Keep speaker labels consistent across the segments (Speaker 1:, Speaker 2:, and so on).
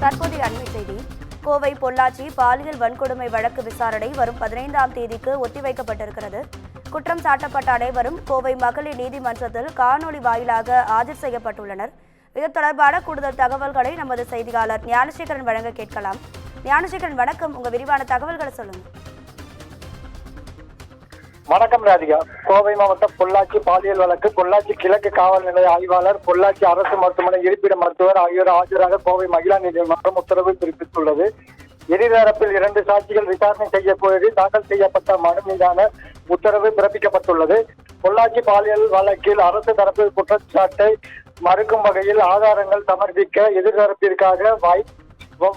Speaker 1: தற்போதைய அண்மை செய்தி. கோவை பொள்ளாச்சி பாலியல் வன்கொடுமை வழக்கு விசாரணை வரும் 15ஆம் தேதிக்கு ஒத்திவைக்கப்பட்டிருக்கிறது. குற்றம் சாட்டப்பட்ட அனைவரும் கோவை மகளிர் நீதிமன்றத்தில் காணொலி வாயிலாக ஆஜர் செய்யப்பட்டுள்ளனர். இது தொடர்பான கூடுதல் தகவல்களை நமது செய்தியாளர் ஞானசேகரன் வழங்க கேட்கலாம். ஞானசேகரன், வணக்கம். உங்க விரிவான தகவல்களை சொல்லுங்க.
Speaker 2: வணக்கம் ராதிகா. கோவை மாவட்டம் பொள்ளாச்சி பாலியல் வழக்கு பொள்ளாச்சி கிழக்கு காவல் நிலைய ஆய்வாளர், பொள்ளாச்சி அரசு மருத்துவமனை இருப்பிட மருத்துவர் ஆகியோர் ஆஜராக கோவை மகிழா நீதிமன்றம் உத்தரவு பிறப்பித்துள்ளது. இருதரப்பில் 2 சாட்சிகள் விசாரணை செய்ய கோரி தாக்கல் செய்யப்பட்ட மனு மீதான உத்தரவு பிறப்பிக்கப்பட்டுள்ளது. பொள்ளாச்சி பாலியல் வழக்கில் அரசு தரப்பு குற்றச்சாட்டை மறுக்கும் வகையில் ஆதாரங்கள் சமர்ப்பிக்க எதிர்தரப்பிற்காக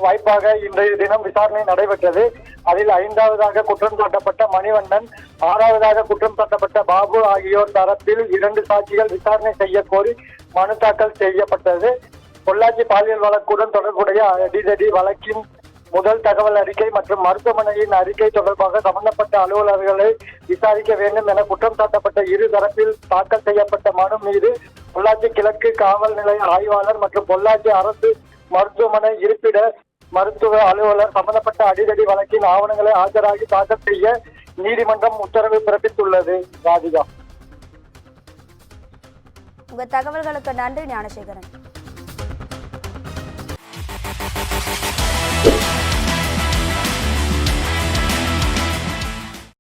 Speaker 2: வாய்ப்பாக இன்றைய தினம் விசாரணை நடைபெற்றது. அதில் 5வதாக குற்றம் சாட்டப்பட்ட மணிவண்ணன், 6வதாக குற்றம் சாட்டப்பட்ட பாபு ஆகியோர் தரப்பில் 2 சாட்சிகள் விசாரணை செய்ய கோரி மனு தாக்கல் செய்யப்பட்டது. பொள்ளாச்சி பாலியல் வழக்குடன் தொடர்புடைய அடிதடி வழக்கின் முதல் தகவல் அறிக்கை மற்றும் மருத்துவமனையின் அறிக்கை தொடர்பாக சம்பந்தப்பட்ட அலுவலர்களை விசாரிக்க வேண்டும் என குற்றம் சாட்டப்பட்ட 2 தரப்பில் தாக்கல் செய்யப்பட்ட மனு மீது பொள்ளாச்சி கிழக்கு காவல் நிலைய ஆய்வாளர் மற்றும் பொள்ளாச்சி அரசு மருத்துவமனை இருப்பிட மருத்துவ அலுவலர் சம்பந்தப்பட்ட அடிதடி வழக்கின் ஆவணங்களை ஆஜராகி தாக்கல் செய்ய நீதிமன்றம் உத்தரவு பிறப்பித்துள்ளது. ராதிகா,
Speaker 1: உங்க தகவல்களுக்கு நன்றி ஞானசேகரன்.